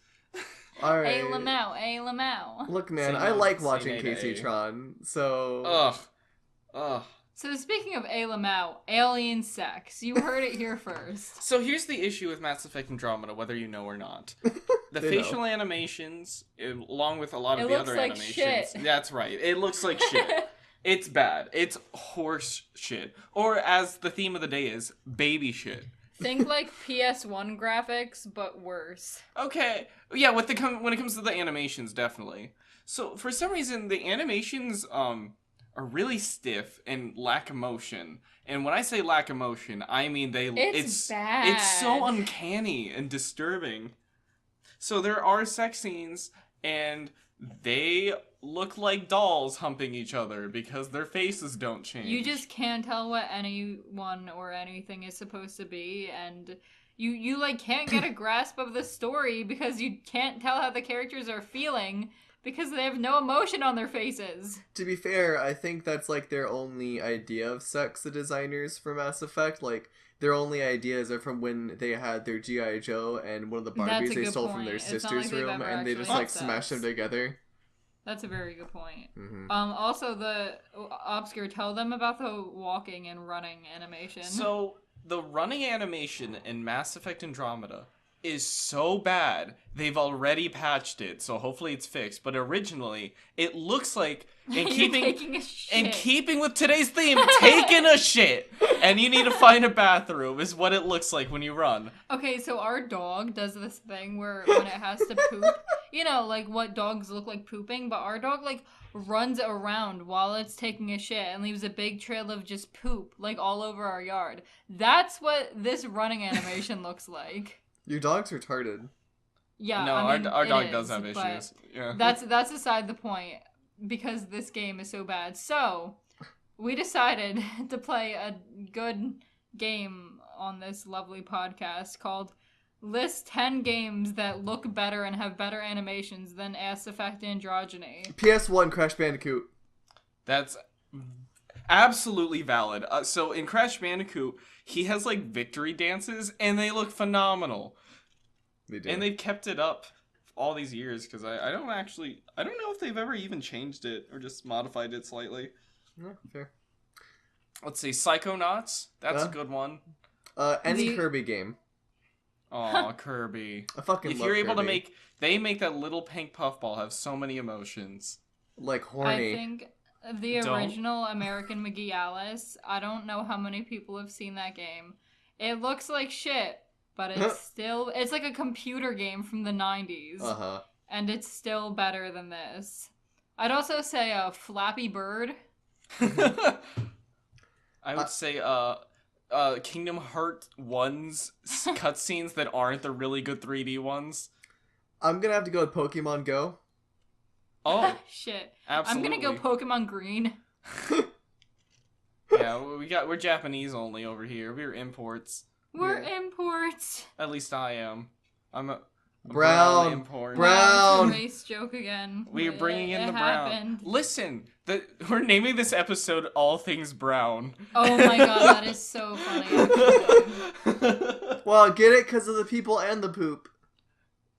S1: All right.
S4: Hey, Lamau.
S1: Look, man,
S2: Say
S1: I
S2: no,
S1: like
S2: say
S1: watching
S2: nay,
S1: Casey
S2: nay.
S1: Tron, so...
S2: Ugh.
S4: So speaking of Lamau, alien sex. You heard it here first.
S2: So here's the issue with Mass Effect Andromeda, whether you know or not. The
S1: They know.
S2: facial animations, along with a lot of
S4: It
S2: the
S4: looks
S2: other
S4: like
S2: animations.
S4: shit.
S2: That's right. It looks like shit. It's bad. It's horse shit. Or as the theme of the day is, baby shit.
S4: Think like PS1 graphics, but worse.
S2: Okay. Yeah, when it comes to the animations, definitely. So for some reason, the animations are really stiff and lack emotion. And when I say lack emotion, I mean
S4: It's bad.
S2: It's so uncanny and disturbing. So there are sex scenes, and they look like dolls humping each other because their faces don't change.
S4: You just can't tell what anyone or anything is supposed to be, and you like can't get a grasp of the story because you can't tell how the characters are feeling because they have no emotion on their faces.
S1: To be fair, I think that's like their only idea of sex, the designers for Mass Effect. Like, their only ideas are from when they had their G.I. Joe and one of the
S4: That's
S1: Barbies
S4: a
S1: they
S4: good
S1: stole from
S4: point.
S1: their
S4: It's not
S1: sister's
S4: like they've
S1: room,
S4: ever
S1: and they
S4: actually
S1: just
S4: had
S1: like
S4: sex.
S1: smashed them together.
S4: That's a very good point.
S1: Hmm.
S4: Also, the Obscur, tell them about the walking and running animation.
S2: So the running animation in Mass Effect Andromeda is so bad, they've already patched it, so hopefully it's fixed. But originally, it looks like
S4: You're taking a shit.
S2: in keeping with today's theme, taking a shit, and you need to find a bathroom is what it looks like when you run.
S4: Okay, so our dog does this thing where when it has to poop, you know, like what dogs look like pooping, but our dog like runs around while it's taking a shit and leaves a big trail of just poop like all over our yard. That's what this running animation looks like.
S1: Your dog's retarded.
S4: Yeah,
S2: No,
S4: I mean,
S2: our
S4: it
S2: dog does
S4: is,
S2: have
S4: but
S2: issues. Yeah.
S4: That's aside the point because this game is so bad. So we decided to play a good game on this lovely podcast called List 10 Games That Look Better and Have Better Animations Than Ass Effect Androgyny.
S1: PS1 Crash Bandicoot.
S2: That's absolutely valid. So in Crash Bandicoot, he has like victory dances, and they look phenomenal.
S1: They do.
S2: And they've kept it up all these years because I don't know if they've ever even changed it or just modified it slightly.
S1: Yeah, fair.
S2: Let's see, Psychonauts. That's a
S1: Huh?
S2: good one.
S1: Any
S4: The-
S1: Kirby game.
S2: Aw, Kirby.
S1: I fucking
S2: If
S1: love
S2: you're able to
S1: Kirby.
S2: they make that little pink puffball have so many emotions.
S1: Like,
S4: I
S1: horny.
S4: think the
S2: Don't.
S4: original American McGee Alice, I don't know how many people have seen that game. It looks like shit, but it's like a computer game from the 90s.
S1: Uh-huh.
S4: And it's still better than this. I'd also say Flappy Bird.
S2: I would say Kingdom Hearts 1's cutscenes that aren't the really good 3D ones.
S1: I'm gonna have to go with Pokemon Go.
S2: Oh,
S4: Shit.
S2: absolutely.
S4: I'm gonna go Pokemon Green.
S2: Yeah, we're Japanese only over here. We're imports.
S4: We're
S1: Yeah.
S4: imports.
S2: At least I am. I'm a
S1: Brown.
S2: import.
S1: Brown.
S4: Wow, it's a race joke again.
S2: We're bringing in
S4: It
S2: the brown.
S4: happened.
S2: Listen, we're naming this episode "All Things Brown."
S4: Oh my god, that is so funny. Actually.
S1: Well, get it? Because of the people and the poop.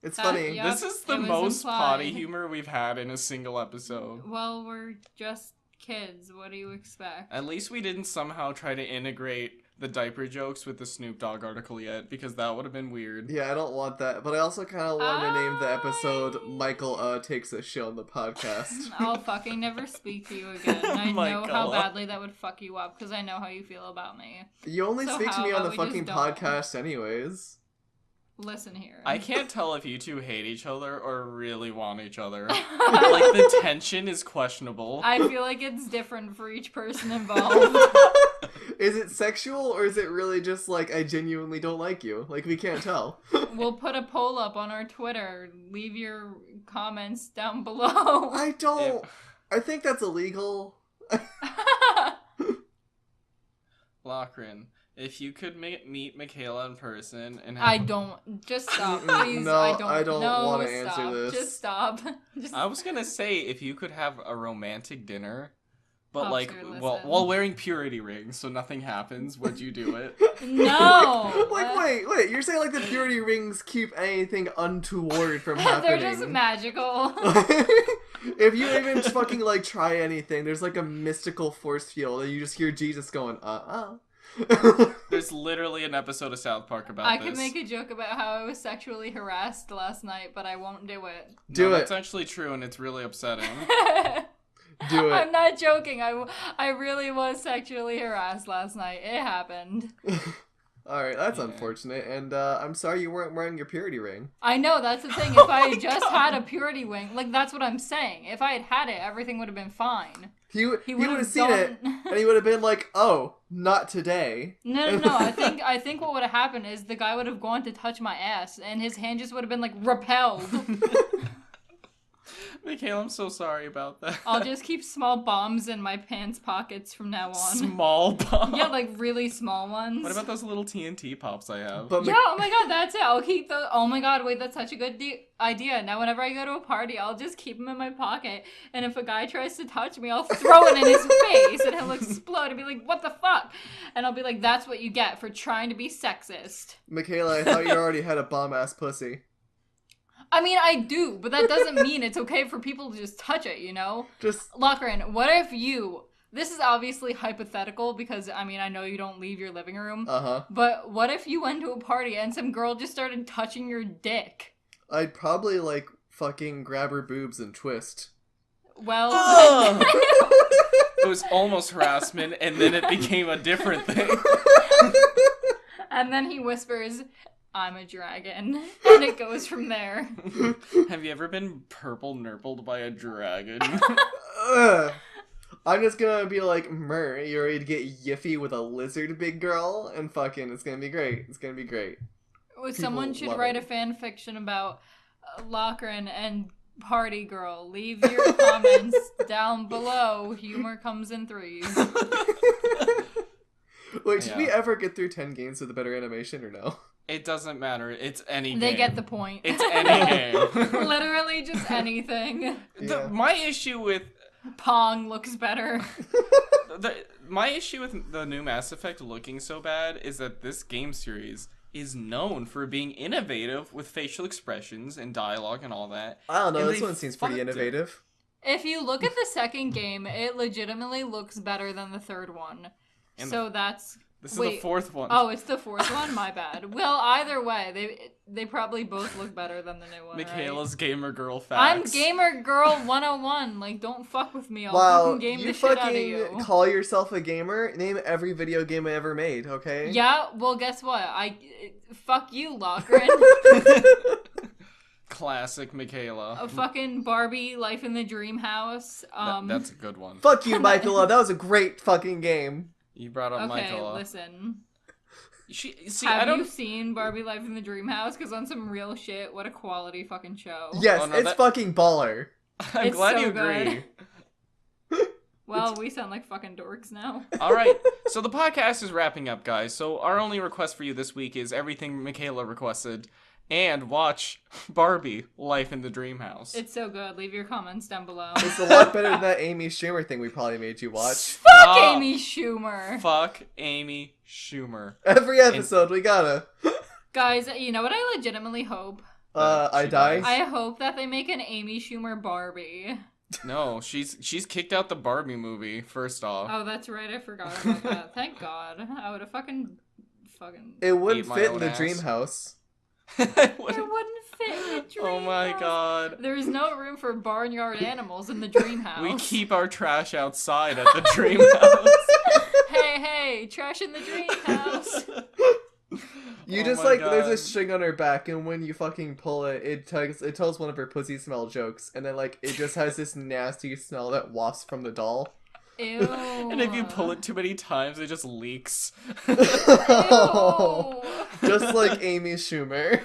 S1: It's funny.
S4: yeah.
S2: This is the
S4: It was
S2: most potty
S4: implied.
S2: humor we've had in a single episode.
S4: Well, we're just kids. What do you expect?
S2: At least we didn't somehow try to integrate the diaper jokes with the Snoop Dogg article yet, because that would have been weird.
S1: Yeah, I don't want that. But I also kind of wanted to name the episode Michael Takes a Shit on the Podcast.
S4: I'll fucking never speak to you again. I know
S2: Michael.
S4: how badly that would fuck you up because I know how you feel about me.
S1: You only
S4: So
S1: speak to
S4: how
S1: me on
S4: about
S1: the
S4: we
S1: fucking
S4: just don't?
S1: podcast anyways.
S4: Listen here.
S2: I can't tell if you two hate each other or really want each other. Like, the tension is questionable.
S4: I feel like it's different for each person involved.
S1: Is it sexual or is it really just like I genuinely don't like you? Like we can't tell.
S4: We'll put a poll up on our Twitter. Leave your comments down below.
S1: I don't. I think that's illegal.
S2: Lockhrin, if you could meet Michaela in person and
S4: I
S2: have...
S4: don't. Just stop, please.
S1: No,
S4: I don't no,
S1: wanna answer
S4: stop.
S1: this.
S4: Just stop. Just...
S2: I was gonna say, if you could have a romantic dinner, but
S4: Obscur, listen.
S2: while wearing purity rings so nothing happens, would you do it?
S4: No.
S1: Like, wait, you're saying like the purity rings keep anything untoward from happening?
S4: They're just magical.
S1: If you even fucking like try anything, there's like a mystical force field, and you just hear Jesus going,
S2: There's literally an episode of South Park about
S4: I
S2: this.
S4: could make a joke about how I was sexually harassed last night, but I won't do it.
S1: Do it.
S2: That's actually true, and it's really upsetting.
S1: Do it.
S4: I'm not joking. I really was sexually harassed last night. It happened.
S1: Alright, that's
S2: Yeah.
S1: unfortunate, and I'm sorry you weren't wearing your purity ring.
S4: I know, that's the thing. If I had just had a purity ring, like, that's what I'm saying. If I had had it, everything would have been fine.
S1: He would have
S4: would've
S1: seen it, and he would have been like, oh, not today.
S4: No. I think what would have happened is the guy would have gone to touch my ass, and his hand just would have been, like, repelled.
S2: Michaela, I'm so sorry about that.
S4: I'll just keep small bombs in my pants pockets from now on.
S2: Small bomb.
S4: Yeah, like really small ones.
S2: What about those little TNT pops I have?
S1: But
S4: Yeah, oh my god, that's it. I'll keep the. Oh my god, wait, that's such a good idea. Now, whenever I go to a party, I'll just keep them in my pocket. And if a guy tries to touch me, I'll throw it in his face and he'll explode and be like, what the fuck? And I'll be like, that's what you get for trying to be sexist.
S1: Michaela, I thought you already had a bomb-ass pussy.
S4: I mean, I do, but that doesn't mean it's okay for people to just touch it, you know?
S1: Just,
S4: Lockhrin, what if you. This is obviously hypothetical because, I mean, I know you don't leave your living room. But what if you went to a party and some girl just started touching your dick?
S1: I'd probably, like, fucking grab her boobs and twist.
S4: Well,
S2: It was almost harassment, and then it became a different thing.
S4: and then he whispers, I'm a dragon. And it goes from there.
S2: Have you ever been purple nurpled by a dragon?
S1: Ugh. I'm just gonna be like, Mer, you ready to get yiffy with a lizard, big girl? And fucking, it's gonna be great. It's gonna be great.
S4: Someone should
S1: love
S4: write
S1: it.
S4: a fan fiction about Lockhrin and Party Girl. Leave your comments down below. Humor comes in threes.
S1: Wait, should we
S2: Yeah.
S1: ever get through 10 games with a better animation or no?
S2: It doesn't matter. It's any
S4: They
S2: game.
S4: get the point.
S2: It's any game.
S4: Literally just anything.
S1: Yeah.
S2: My issue with
S4: Pong looks better.
S2: my issue with the new Mass Effect looking so bad is that this game series is known for being innovative with facial expressions and dialogue and all that.
S1: I don't know,
S2: And
S1: this
S2: they
S1: one seems pretty
S2: fucked it.
S1: innovative.
S4: If you look at the second game, it legitimately looks better than the third one.
S2: And
S4: So that's
S2: This is
S4: Wait.
S2: the fourth one.
S4: Oh, it's the fourth one? My bad. Well, either way, they probably both look better than the new one,
S2: Michaela's
S4: right?
S2: gamer girl
S4: I'm
S2: facts.
S4: gamer girl 101. Like, don't fuck with me. I'll
S1: Wow,
S4: fucking game
S1: you
S4: the shit out of
S1: fucking
S4: you.
S1: call yourself a gamer? Name every video game I ever made, okay?
S4: Yeah, well, guess what? Fuck you, Lockhrin.
S2: Classic Michaela.
S4: A fucking Barbie Life in the Dream House.
S2: That's a good one.
S1: Fuck you, Michaela. That was a great fucking game.
S2: You brought up
S4: Okay,
S2: Michaela.
S4: listen.
S2: I don't.
S4: You seen Barbie Life in the Dream House? Because on some real shit, what a quality fucking show.
S1: Yes,
S2: Oh, no,
S1: it's fucking baller.
S2: I'm
S4: It's
S2: glad
S4: so
S2: you agree.
S4: Well, we sound like fucking dorks now.
S2: All right, so the podcast is wrapping up, guys. So our only request for you this week is everything Michaela requested, and watch Barbie Life in the Dream House.
S4: It's so good. Leave your comments down below.
S1: It's a lot better than that Amy Schumer thing we probably made you watch.
S4: Fuck Amy Schumer.
S2: Fuck Amy Schumer.
S1: Every episode, we gotta.
S4: Guys, you know what I legitimately hope?
S1: I
S2: She
S1: die?
S2: dies.
S4: I hope that they make an Amy Schumer Barbie.
S2: No, she's kicked out the Barbie movie. First off,
S4: Oh, that's right. I forgot about that. Thank God. I would have fucking.
S1: It wouldn't
S2: Ate my
S1: fit in
S2: own
S1: the
S2: ass.
S1: dream house.
S2: It
S4: It
S2: wouldn't-
S4: wouldn't fit in the dream
S2: Oh my
S4: house.
S2: god.
S4: There is no room for barnyard animals in the dream house.
S2: We keep our trash outside at the dream house.
S4: Hey, trash in the dream house.
S1: You
S2: Oh
S1: just
S2: my
S1: there's a
S2: God.
S1: string on her back, and when you fucking pull it, it tells one of her pussy smell jokes, and then it just has this nasty smell that wafts from the doll.
S4: Ew.
S2: And if you pull it too many times, it just leaks.
S4: Ew.
S1: Just like Amy Schumer.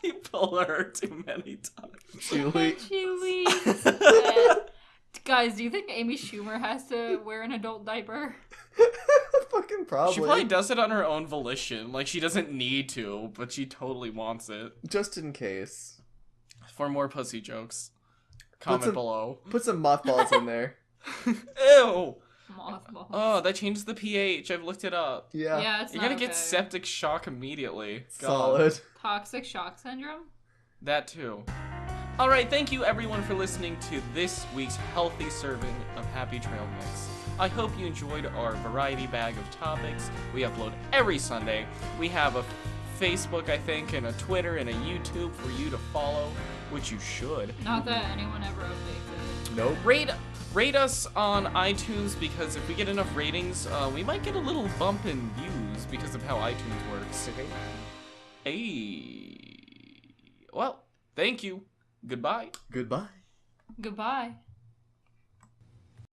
S2: You pull her too many times.
S1: Julie.
S4: She leaves. Guys, do you think Amy Schumer has to wear an adult diaper?
S1: Fucking probably.
S2: She probably does it on her own volition. Like, she doesn't need to, but she totally wants it.
S1: Just in case.
S2: For more pussy jokes, comment
S1: some-
S2: below.
S1: Put some mothballs in there.
S2: Ew!
S4: Mothballs.
S2: Oh, that changes the pH. I've looked it up.
S1: Yeah.
S4: Yeah, it's
S2: You're
S4: not
S2: gonna get
S4: okay.
S2: septic shock immediately. God.
S1: Solid.
S4: Toxic shock syndrome?
S2: That too. Alright, thank you everyone for listening to this week's healthy serving of Happy Trail Mix. I hope you enjoyed our variety bag of topics. We upload every Sunday. We have a Facebook, I think, and a Twitter and a YouTube for you to follow, which you should.
S4: Not that anyone ever updates it.
S1: Nope.
S2: Rate us on iTunes, because if we get enough ratings, we might get a little bump in views because of how iTunes works. Hey. Well, thank you. Goodbye.
S1: Goodbye.
S4: Goodbye.